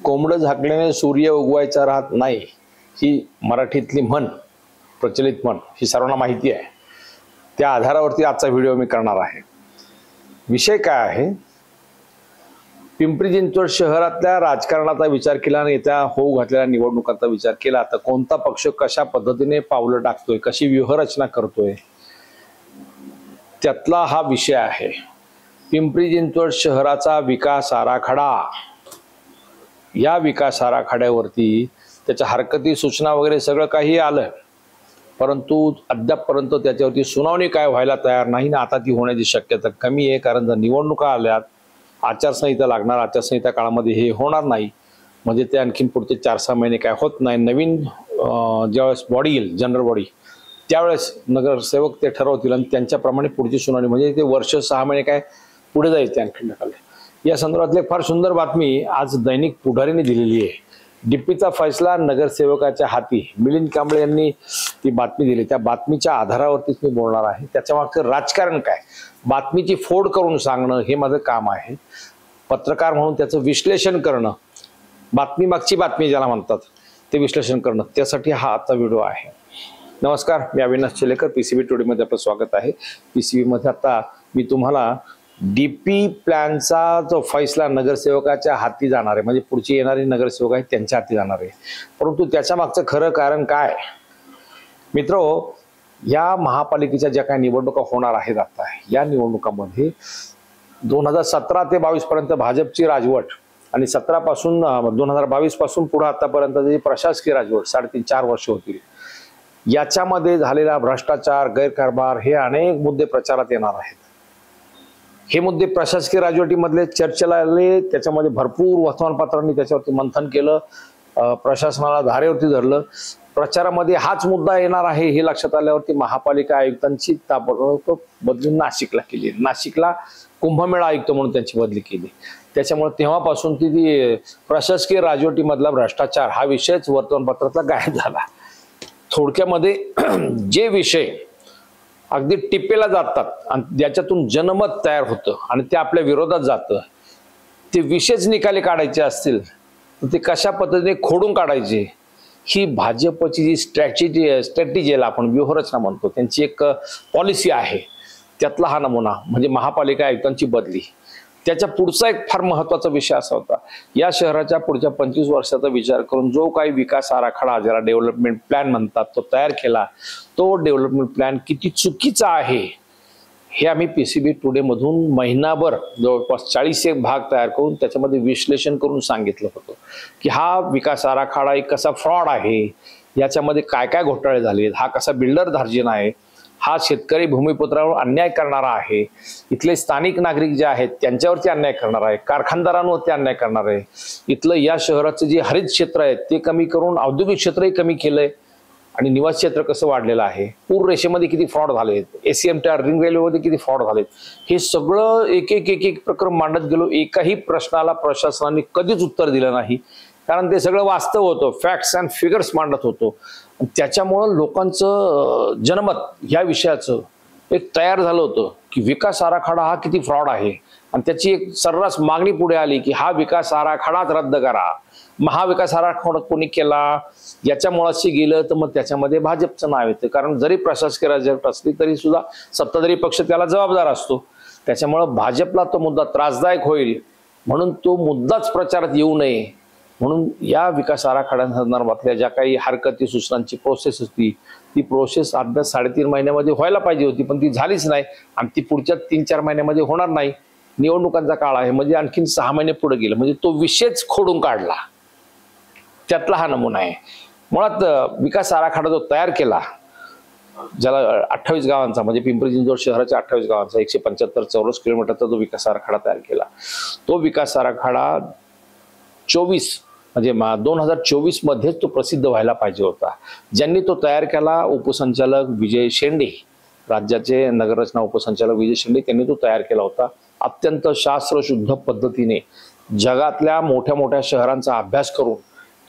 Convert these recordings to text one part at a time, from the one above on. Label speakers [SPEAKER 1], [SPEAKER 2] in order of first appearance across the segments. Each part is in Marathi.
[SPEAKER 1] कोंबडं झाकल्याने सूर्य उगवायचा राहत नाही, ही मराठीतली म्हण, प्रचलित म्हण, ही सर्वांना माहिती आहे. त्या आधारावरती आजचा व्हिडिओ मी करणार आहे. विषय काय आहे, पिंपरी चिंचवड शहरातल्या राजकारणाचा विचार केला आणि येत्या होऊ घातलेल्या निवडणुकांचा विचार केला तर कोणता पक्ष कशा पद्धतीने पावलं टाकतोय, कशी व्यूहरचना करतोय, त्यातला हा विषय आहे. पिंपरी चिंचवड शहराचा विकास आराखडा, या विकास आराखड्यावरती त्याच्या हरकती, सूचना वगैरे सगळं काही आलं, परंतु अद्यापपर्यंत त्याच्यावरती सुनावणी काय व्हायला तयार नाही ना. आता ती होण्याची शक्यता कमी आहे, कारण जर निवडणुका आल्यात, आचारसंहिता लागणार, आचारसंहिता काळामध्ये हे होणार नाही, म्हणजे ते आणखीन पुढचे 4-6 महिने काय होत नाही. नवीन ज्यावेळेस बॉडी येईल, जनरल बॉडी, त्यावेळेस नगरसेवक ते ठरवतील आणि त्यांच्याप्रमाणे पुढची सुनावणी, म्हणजे ते वर्ष 6 महिने काय पुढे जाईल ते आणखीन ढकलले. या संदर्भातली फार सुंदर बातमी आज दैनिक पुढारीने दिलेली आहे. डीपीचा फैसला नगरसेवकाच्या हाती, मिलिंद कांबळे यांनी ती बातमी दिली. त्या बातमीच्या आधारावरतीच मी बोलणार आहे. त्याच्या मागचं राजकारण काय, बातमीची फोड करून सांगणं हे माझं काम आहे. पत्रकार म्हणून त्याचं विश्लेषण करणं, बातमी मागची बातमी ज्याला म्हणतात ते विश्लेषण करणं, त्यासाठी हा आजचा व्हिडिओ आहे. नमस्कार, मी अविनाश चेलेकर, पीसीबी टुडेमध्ये आपलं स्वागत आहे. पीसीबीमध्ये आता मी तुम्हाला डीपी प्लॅनचा जो फैसला नगरसेवकाच्या हाती जाणार आहे, म्हणजे पुढची येणारी नगरसेवक आहे त्यांच्या हाती जाणार आहे, परंतु त्याच्या मागचं खरं कारण काय. मित्रो, या महापालिकेच्या ज्या काही निवडणुका होणार आहेत आता, या निवडणुकामध्ये 2017 ते 22 पर्यंत भाजपची राजवट आणि 17 पासून 2022 पासून पुढे आतापर्यंत जी प्रशासकीय राजवट 3.5-4 वर्ष होतील, याच्यामध्ये झालेला भ्रष्टाचार, गैरकारभार हे अनेक मुद्दे प्रचारात येणार आहेत. हे मुद्दे प्रशासकीय राजवटीमधले चर्चेला आले, त्याच्यामध्ये भरपूर वर्तमानपत्रांनी त्याच्यावरती मंथन केलं, प्रशासनाला धारेवरती धरलं. प्रचारामध्ये हाच मुद्दा येणार आहे हे लक्षात आल्यावरती महापालिका आयुक्तांची ताबडतोब बदली नाशिकला केली. नाशिकला कुंभमेळा आयुक्त म्हणून त्यांची बदली केली. त्याच्यामुळे तेव्हापासून ती प्रशासकीय राजवटीमधला भ्रष्टाचार हा विषयच वर्तमानपत्रातला गायब झाला. थोडक्यामध्ये जे विषय अगदी टिपेला जातात आणि ज्याच्यातून जनमत तयार होतं आणि ते आपल्या विरोधात जातं, ते विषयच निकाली काढायचे असतील तर ते कशा पद्धतीने खोडून काढायचे, ही भाजपची जी स्ट्रॅटेजी आपण व्यूहरचना म्हणतो, त्यांची एक पॉलिसी आहे. त्यातला हा नमुना म्हणजे महापालिका आयुक्तांची बदली. त्याच्या पुढचा एक फार महत्त्वाचा विषय असा होता, या शहराच्या पुढच्या 25 वर्षाचा विचार करून जो काही विकास आराखडा, ज्याला डेव्हलपमेंट प्लॅन म्हणतात, तो तयार केला. तो डेव्हलपमेंट प्लॅन किती चुकीचा आहे हे आम्ही पीसीबी टुडे मधून महिनाभर जवळपास 41 भाग तयार करून त्याच्यामध्ये विश्लेषण करून सांगितलं होतं की हा विकास आराखडा एक कसा फ्रॉड आहे, याच्यामध्ये काय काय घोटाळे झाले, हा कसा बिल्डर धार्जिन आहे, हा शेतकरी भूमिपुत्रावर अन्याय करणारा आहे, इथले स्थानिक नागरिक जे आहेत त्यांच्यावरती अन्याय करणार आहे, कारखानदारांवरती अन्याय करणार आहे, इथलं या शहराचं जे हरित क्षेत्र आहे ते कमी करून औद्योगिक क्षेत्रही कमी केलंय आणि निवास क्षेत्र कसं वाढलेलं आहे, पूर रेषेमध्ये किती फ्रॉड झालेत, एसीएमटीआर रिंग रेल्वेमध्ये किती फ्रॉड झालेत, हे सगळं एक एक प्रकरण मांडत गेलो. एकाही प्रश्नाला प्रशासनाने कधीच उत्तर दिलं नाही, कारण ते सगळं वास्तव होतं, फॅक्ट्स अँड फिगर्स मांडत होतो. त्याच्यामुळं लोकांचं जनमत या विषयाचं एक तयार झालं होतं की विकास आराखडा हा किती फ्रॉड आहे आणि त्याची एक सर्रास मागणी पुढे आली की हा विकास आराखडाच रद्द करा. महाविकास आराखडा कोणी केला, याच्या मुळाशी गेलं तर मग त्याच्यामध्ये भाजपचं नाव येतं, कारण जरी प्रशासकीय राजवट असली तरी सुद्धा सत्ताधारी पक्ष त्याला जबाबदार असतो. त्याच्यामुळं भाजपला तो मुद्दा त्रासदायक होईल म्हणून तो मुद्दाच प्रचारात येऊ नये म्हणून या विकास आराखड्यांसंदर्भातल्या ज्या काही हरकती, सूचनांची प्रोसेस होती, ती प्रोसेस अभ्यास 3.5 महिन्यामध्ये व्हायला पाहिजे होती, पण ती झालीच नाही आणि ती पुढच्या 3-4 महिन्यामध्ये होणार नाही. निवडणुकांचा काळ आहे, म्हणजे आणखीन 6 महिने पुढे गेले, म्हणजे तो विषयच खोडून काढला. त्यातला हा नमुना आहे. मुळात विकास आराखडा जो तयार केला, ज्याला 28 गावांचा, म्हणजे पिंपरी चिंचवड शहराच्या 28 गावांचा 175 चौरस किलोमीटरचा जो विकास आराखडा तयार केला, तो विकास आराखडा 2024 मध्येच तो प्रसिद्ध व्हायला पाहिजे होता. ज्यांनी तो तयार केला, उपसंचालक विजय शेंडे, राज्याचे नगररचना उपसंचालक विजय शेंडे, त्यांनी तो तयार केला होता. अत्यंत शास्त्रशुद्ध पद्धतीने जगातल्या मोठ्या मोठ्या शहरांचा अभ्यास करून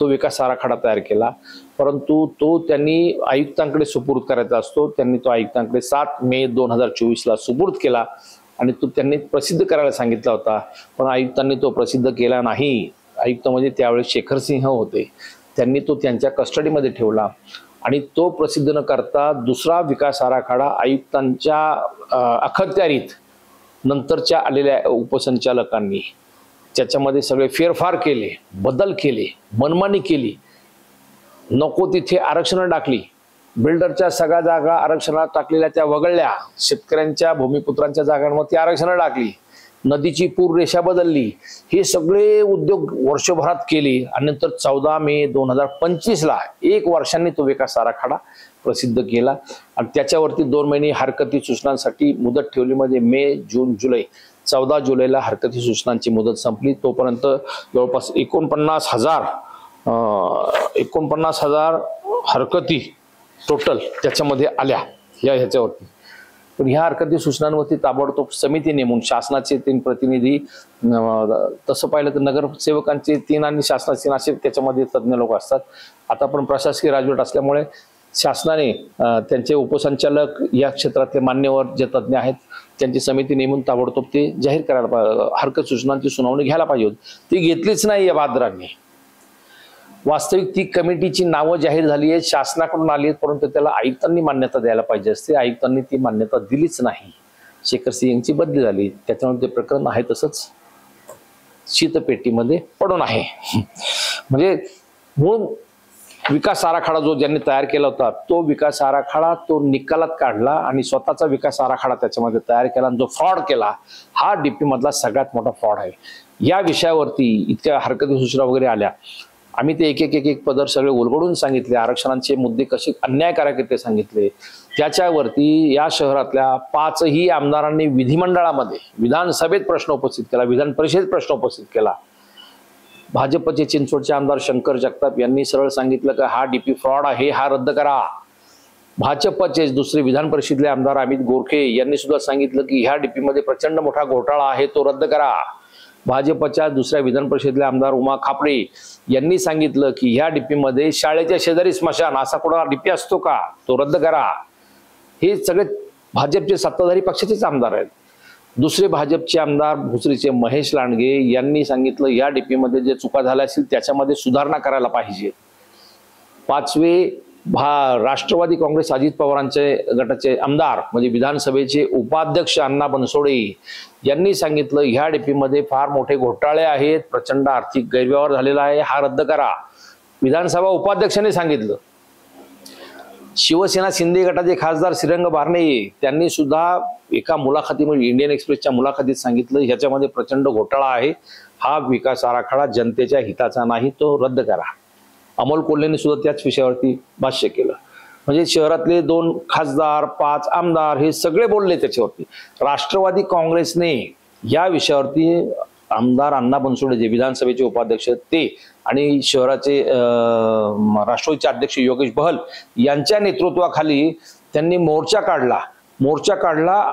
[SPEAKER 1] तो विकास आराखडा तयार केला, परंतु तो त्यांनी आयुक्तांकडे सुपूर्द करायचा असतो. त्यांनी तो आयुक्तांकडे 7 मे 2024 सुपूर्द केला आणि तो त्यांनी प्रसिद्ध करायला सांगितला होता, पण आयुक्तांनी तो प्रसिद्ध केला नाही. आयुक्त म्हणजे त्यावेळेस शेखर सिंह होते, त्यांनी तो त्यांच्या कस्टडीमध्ये ठेवला आणि तो प्रसिद्ध न करता दुसरा विकास आराखडा आयुक्तांच्या अखत्यारीत नंतरच्या आलेल्या उपसंचालकांनी त्याच्यामध्ये सगळे फेरफार केले, बदल केले, मनमानी केली, नको तिथे आरक्षणं टाकली, बिल्डरच्या सगळ्या जागा आरक्षणात टाकलेल्या त्या वगळल्या, शेतकऱ्यांच्या भूमिपुत्रांच्या जागांवरती आरक्षणं टाकली, नदीची पूर रेषा बदलली, हे सगळे उद्योग वर्षभरात केले आणि नंतर 14 मे 2025ला 1 वर्षांनी तो विकास आराखडा प्रसिद्ध केला आणि त्याच्यावरती 2 महिने हरकती सूचनांसाठी मुदत ठेवली, म्हणजे मे, जून, जुलै. 14 जुलैला हरकती सूचनांची मुदत संपली. तोपर्यंत जवळपास 49,000 हरकती टोटल त्याच्यामध्ये आल्या ह्याच्यावरती. पण ह्या हरकती सूचनांवरती ताबडतोब समिती नेमून शासनाचे 3 प्रतिनिधी, तसं पाहिलं तर नगरसेवकांचे 3 आणि शासनाचे असे त्याच्यामध्ये तज्ज्ञ लोक असतात. आता पण प्रशासकीय राजवट असल्यामुळे शासनाने त्यांचे उपसंचालक, या क्षेत्रातले मान्यवर जे तज्ज्ञ आहेत त्यांची समिती नेमून ताबडतोब ते जाहीर करायला, हरकत सूचनांची सुनावणी घ्यायला पाहिजे होती. ती घेतलीच नाही या बहादरांनी. वास्तविक ती कमिटीची नावं जाहीर झाली आहेत, शासनाकडून आली आहेत, परंतु त्याला आयुक्तांनी मान्यता द्यायला पाहिजे असते. आयुक्तांनी ती मान्यता दिलीच नाही. शेखर सिंहची बदली झाली, त्याच्यामुळे ते प्रकरण आहे तसंच शीतपेटीमध्ये पडून आहे. म्हणजे मूळ विकास आराखडा जो ज्यांनी तयार केला होता तो विकास आराखडा तो निकालात काढला आणि स्वतःचा विकास आराखडा त्याच्यामध्ये तयार केला आणि जो फ्रॉड केला हा डीपी मधला सगळ्यात मोठा फ्रॉड आहे. या विषयावरती इतक्या हरकती सूचना वगैरे आल्या, आम्ही ते एक पदर सगळे उलगडून सांगितले, आरक्षणांचे मुद्दे कसे अन्यायकारक आहेत ते सांगितले. त्याच्यावरती या शहरातल्या 5ही आमदारांनी विधिमंडळामध्ये, विधानसभेत प्रश्न उपस्थित केला, विधान परिषदेत प्रश्न उपस्थित केला. भाजपचे चिंचवडचे आमदार शंकर जगताप यांनी सरळ सांगितलं की हा डीपी फ्रॉड आहे, हा रद्द करा. भाजपचे दुसरे विधान परिषदेतले आमदार अमित गोरखे यांनी सुद्धा सांगितलं की ह्या डीपी मध्ये प्रचंड मोठा घोटाळा आहे, तो रद्द करा. भाजपच्या दुसऱ्या विधान परिषदेतले आमदार उमा खापरे यांनी सांगितलं की ह्या डीपी मध्ये शाळेच्या शेजारी स्मशान असा कुठला डीपी असतो का, तो रद्द करा. हे सगळे भाजपचे सत्ताधारी पक्षाचेच आमदार आहेत. दुसरे भाजपचे आमदार भोसरीचे महेश लांडगे यांनी सांगितलं या डीपी मध्ये जे चुका झाल्या असतील त्याच्यामध्ये सुधारणा करायला पाहिजे. 5वे राष्ट्रवादी काँग्रेस अजित पवारांचे गटाचे आमदार म्हणजे विधानसभेचे उपाध्यक्ष अण्णा बनसोडे यांनी सांगितलं ह्या डीपी मध्ये फार मोठे घोटाळे आहेत, प्रचंड आर्थिक गैरव्यवहार झालेला आहे, हा रद्द करा. विधानसभा उपाध्यक्षांनी सांगितलं. शिवसेना शिंदे गटाचे खासदार श्रीरंग बारणे त्यांनी सुद्धा एका मुलाखतीमध्ये इंडियन एक्सप्रेसच्या मुलाखतीत सांगितलं ह्याच्यामध्ये प्रचंड घोटाळा आहे, हा विकास आराखडा जनतेच्या हिताचा नाही, तो रद्द करा. अमोल कोल्हेने सुद्धा त्याच विषयावरती भाष्य केलं. म्हणजे शहरातले 2 खासदार, 5 आमदार हे सगळे बोलले त्याच्यावरती. राष्ट्रवादी काँग्रेसने या विषयावरती आमदार अण्णा बनसोडे जे विधानसभेचे उपाध्यक्ष ते आणि शहराचे राष्ट्रवादीचे अध्यक्ष योगेश बहल यांच्या नेतृत्वाखाली त्यांनी मोर्चा काढला,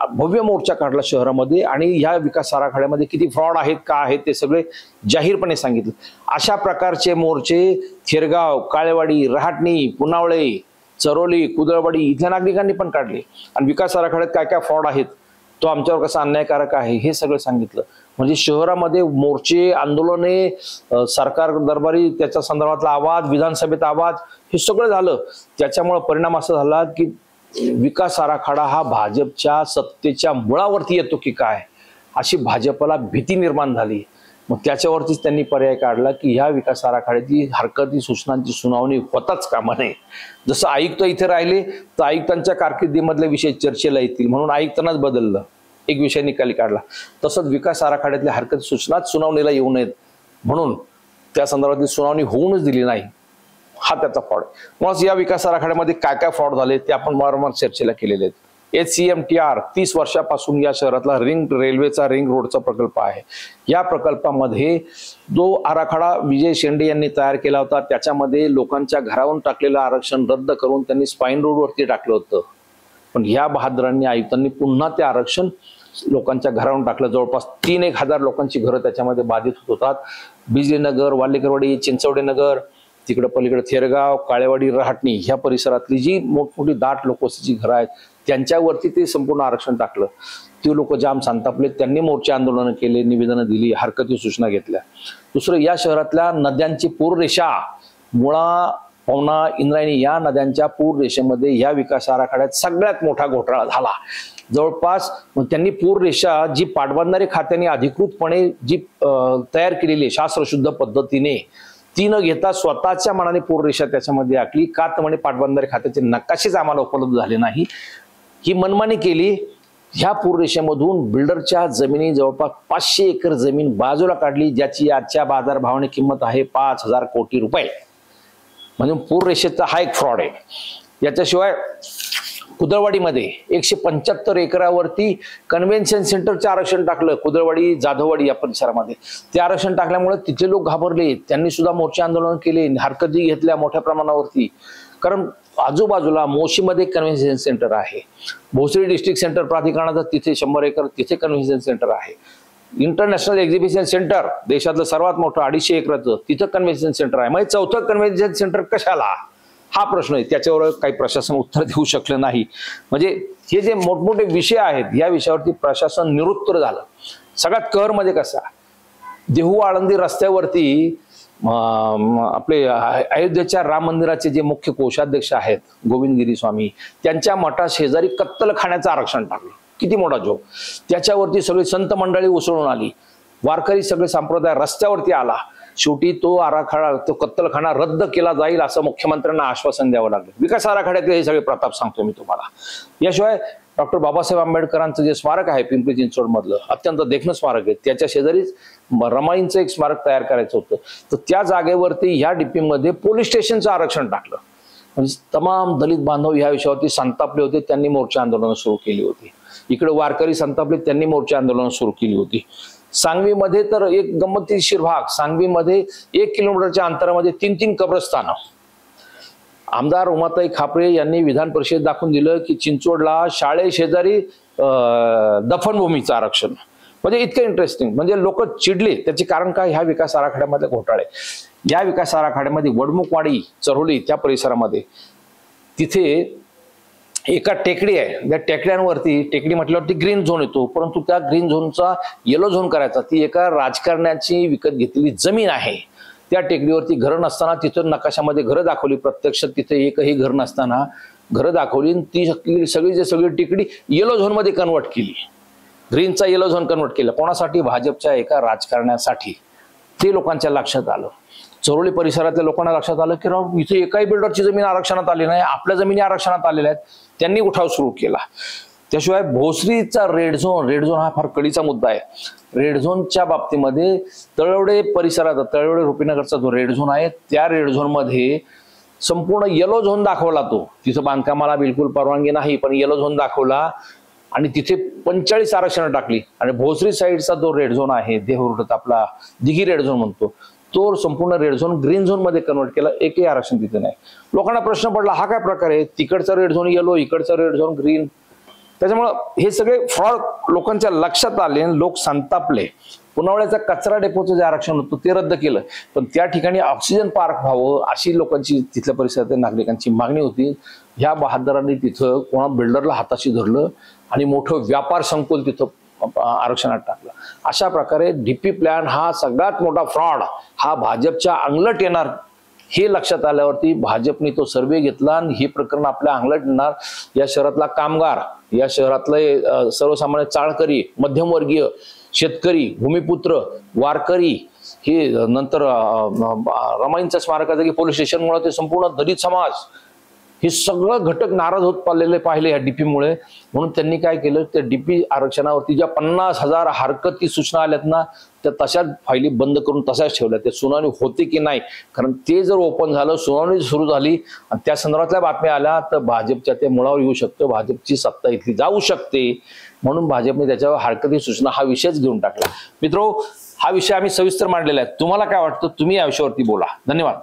[SPEAKER 1] भव्य मोर्चा काढला शहरामध्ये आणि ह्या विकास आराखड्यामध्ये किती फ्रॉड आहेत, का आहेत ते सगळे जाहीरपणे सांगितलं. अशा प्रकारचे मोर्चे थेरगाव, काळेवाडी, रहाटणी, पुनावळे, चरोली, कुदळवाडी इथल्या नागरिकांनी पण काढले आणि विकास आराखड्यात काय काय फ्रॉड आहेत, तो आमच्यावर कसा अन्यायकारक आहे हे सगळं सांगितलं. म्हणजे शहरामध्ये मोर्चे, आंदोलने, सरकार दरबारी त्याच्या संदर्भातला आवाज, विधानसभेत आवाज, हे सगळं झालं. त्याच्यामुळे परिणाम असा झाला की विकास आराखडा हा भाजपच्या सत्तेच्या मुळावरती येतो की काय अशी भाजपला भीती निर्माण झाली. मग त्याच्यावरतीच त्यांनी पर्याय काढला की ह्या विकास आराखड्याची हरकती सूचनांची सुनावणी होताच कामा नये. जसं आयुक्त इथे राहिले तर आयुक्तांच्या कारकिर्दीमधले विषय चर्चेला येतील म्हणून आयुक्तांनाच बदललं, एक विषय निकाली काढला. तसंच विकास आराखड्यातल्या हरकती सूचनाच सुनावणीला येऊ नयेत म्हणून त्या संदर्भातली सुनावणी होऊनच दिली नाही, हा त्याचा फ्रॉड. मग या विकास आराखड्यामध्ये काय काय फ्रॉड झाले ते आपण वारंवार चर्चेला केलेले आहेत. HCMTR 30 वर्षापासून या शहरातला रेल्वेचा रिंग रोडचा प्रकल्प आहे. या प्रकल्पामध्ये जो आराखडा विजय शेंडे यांनी तयार केला होता त्याच्यामध्ये लोकांच्या घरावरून टाकलेलं आरक्षण रद्द करून त्यांनी स्पाईन रोडवरती टाकलं होतं. पण ह्या बहादरांनी आयुक्तांनी पुन्हा ते आरक्षण लोकांच्या घरावरून टाकलं. जवळपास 3-1 हजार लोकांची घरं त्याच्यामध्ये बाधित होत होतात. बिजलीनगर, वाल्लेकरवाडी, चिंचवडे नगर, तिकडे पलीकडे थेरगाव, काळेवाडी, रहाटणी ह्या परिसरातली जी मोठमोठी दाट लोकवस्तीची घरं आहेत त्यांच्यावरती ते संपूर्ण आरक्षण टाकलं. ते लोक जाम संतापले, त्यांनी मोर्चे आंदोलनं केले, निवेदनं दिली, हरकती सूचना घेतल्या. दुसरं, या शहरातल्या नद्यांची पूररेषा, मुळा, पवना, इंद्रायणी या नद्यांच्या पूररेषेमध्ये या विकास आराखड्यात सगळ्यात मोठा घोटाळा झाला. जवळपास त्यांनी पूररेषा जी पाटबंधारे खात्याने अधिकृतपणे जी तयार केलेली आहे शास्त्रशुद्ध पद्धतीने, ती न घेता स्वतःच्या मनाने पूररेषा त्याच्यामध्ये आखली. का तर म्हणे पाटबंधारे खात्याचे नकाशेच आम्हाला उपलब्ध झाले नाही, ही मनमानी केली. ह्या पूररेषेमधून बिल्डरच्या जमिनी जवळपास 500 एकर जमीन बाजूला काढली, ज्याची आजच्या बाजारभावाने किंमत आहे 5,000 कोटी रुपये. म्हणजे पूररेषेचा हा एक फ्रॉड आहे. याच्याशिवाय कुदळवाडीमध्ये 175 एकरावरती कन्व्हेन्शन सेंटरचं आरक्षण टाकलं. कुदळवाडी, जाधववाडी या परिसरामध्ये ते आरक्षण टाकल्यामुळे तिथले लोक घाबरले, त्यांनी सुद्धा मोर्चे आंदोलन केले, हरकती घेतल्या मोठ्या प्रमाणावरती. कारण आजूबाजूला मोशीमध्ये कन्व्हेन्शन सेंटर आहे, भोसरी डिस्ट्रिक्ट सेंटर प्राधिकरणाचं तिथे 100 एकर तिथे कन्व्हेन्शन सेंटर आहे. इंटरनॅशनल एक्झिबिशन सेंटर देशातलं सर्वात मोठं 250 एकराचं तिथं कन्व्हेन्शन सेंटर आहे. म्हणजे चौथं कन्व्हेन्शन सेंटर कशाला, हा प्रश्न आहे. त्याच्यावर काही प्रशासन उत्तर देऊ शकलं नाही. म्हणजे हे जे मोठमोठे विषय आहेत या विषयावरती प्रशासन निरुत्तर झालं. सगळ्यात कहर म्हणजे कसा, देहू आळंदी रस्त्यावरती आपले अयोध्येच्या राम मंदिराचे जे मुख्य कोषाध्यक्ष आहेत गोविंद गिरी स्वामी, त्यांच्या मठा शेजारी कत्तलखान्याचं आरक्षण टाकलं. किती मोठा जोग. त्याच्यावरती सगळी संत मंडळी उसळून आली, वारकरी सगळे संप्रदाय रस्त्यावरती आला. शेवटी तो आराखडा, तो कत्तलखाना रद्द केला जाईल असं मुख्यमंत्र्यांना आश्वासन द्यावं लागलं. विकास आराखड्यातले हे सगळे प्रताप सांगतो मी तुम्हाला. याशिवाय डॉक्टर बाबासाहेब आंबेडकरांचं जे स्मारक आहे पिंपरी चिंचवड मधलं, अत्यंत देखणं स्मारक आहे, त्याच्या शेजारीच रमाईंचं एक स्मारक तयार करायचं होतं. तर त्या जागेवरती ह्या डीपी मध्ये पोलीस स्टेशनचं आरक्षण टाकलं. म्हणजे तमाम दलित बांधव ह्या विषयावरती संतापले होते, त्यांनी मोर्चा आंदोलन सुरू केली होती. इकडे वारकरी संतापले, त्यांनी मोर्चा आंदोलन सुरू केली होती. सांगवीमध्ये तर एक गंमतीशीर भाग, सांगवीमध्ये 1 किलोमीटरच्या अंतरामध्ये 3 कब्रस्तानं. आमदार उमाताई खापरे यांनी विधान परिषद दाखवून दिलं की चिंचवडला शाळे शेजारी दफनभूमीचं आरक्षण. म्हणजे इतकं इंटरेस्टिंग. म्हणजे लोक चिडले. त्याचे कारण काय, ह्या विकास आराखड्यामध्ये घोटाळे. या विकास आराखड्यामध्ये वडमुखवाडी, चरोली त्या परिसरामध्ये तिथे एका टेकडी आहे. त्या टेकड्यांवरती, टेकडी म्हटल्यावरती ग्रीन झोन येतो, परंतु त्या ग्रीन झोनचा येलो झोन करायचा. ती एका राजकारण्याची विकत घेतलेली जमीन आहे. त्या टेकडीवरती घरं नसताना तिथं नकाशामध्ये घरं दाखवली, प्रत्यक्षात तिथे एकही घर नसताना घरं दाखवली. ती सगळी टेकडी येलो झोन मध्ये कन्वर्ट केली, ग्रीनचा येलो झोन कन्वर्ट केला. कोणासाठी, भाजपच्या एका राजकारण्यासाठी. ते लोकांच्या लक्षात आलं. चरोली परिसरातल्या लोकांना लक्षात आलं की राव, इथे एकाही बिल्डरची जमीन आरक्षणात आली नाही, आपल्या जमिनी आरक्षणात आलेल्या आहेत. त्यांनी उठाव सुरू केला. त्याशिवाय भोसरीचा रेड झोन हा फार कळीचा मुद्दा आहे. रेड झोनच्या बाबतीमध्ये तळवडे परिसरात, तळवडे रुपीनगरचा जो रेड झोन आहे, त्या रेड झोन मध्ये संपूर्ण येलो झोन दाखवला. तो तिथं बांधकामाला बिलकुल परवानगी नाही, पण येलो झोन दाखवला आणि तिथे 45 आरक्षण टाकली. आणि भोसरी साईडचा जो रेड झोन आहे, देहूरत आपला दिघी रेड झोन म्हणतो, तो संपूर्ण रेड झोन ग्रीन झोन मध्ये कन्वर्ट केला. एकही आरक्षण तिथे नाही. लोकांना प्रश्न पडला, हा काय प्रकार आहे, तिकडचा रेड झोन येलो, इकडचा रेड झोन ग्रीन. त्याच्यामुळं हे सगळे फ्रॉड लोकांच्या लक्षात आले, लोक संतापले. पुनावळ्याचा कचरा डेपोचं जे आरक्षण होतं ते रद्द केलं, पण त्या ठिकाणी ऑक्सिजन पार्क व्हावं अशी लोकांची, तिथल्या परिसरातील नागरिकांची मागणी होती. ह्या बहादरांनी तिथं कोणा बिल्डरला हाताशी धरलं आणि मोठं व्यापार संकुल तिथं आरक्षणात टाकलं. अशा प्रकारे डीपी प्लॅन हा सगळ्यात मोठा फ्रॉड हा भाजपच्या अंगलट येणार हे लक्षात आल्यावरती भाजपने तो सर्वे घेतला आणि हे प्रकरण आपल्या अंगलट येणार. या शहरातला कामगार, या शहरातले सर्वसामान्य चाळकरी, मध्यमवर्गीय, शेतकरी, भूमिपुत्र, वारकरी, हे नंतर रमाईंच्या स्मारकाचं पोलीस स्टेशनमुळे ते संपूर्ण दलित समाज, हे सगळं घटक नाराज होत पाहिले या डीपीमुळे. म्हणून त्यांनी काय केलं, त्या डीपी आरक्षणावरती ज्या 50,000 हरकती सूचना आल्यात ना, त्या तशाच फायली बंद करून तशाच ठेवल्या. ते सुनावणी होते की नाही, कारण ते जर ओपन झालं, सुनावणी सुरू झाली आणि त्या संदर्भातल्या बातम्या आल्या तर भाजपच्या ते मुळावर येऊ शकतं, भाजपची सत्ता इथली जाऊ शकते. म्हणून भाजपने त्याच्यावर हरकती सूचना हा विषयच घेऊन टाकला. मित्रो, हा विषय आम्ही सविस्तर मांडलेला आहे. तुम्हाला काय वाटतं, तुम्ही या विषयावरती बोला. धन्यवाद.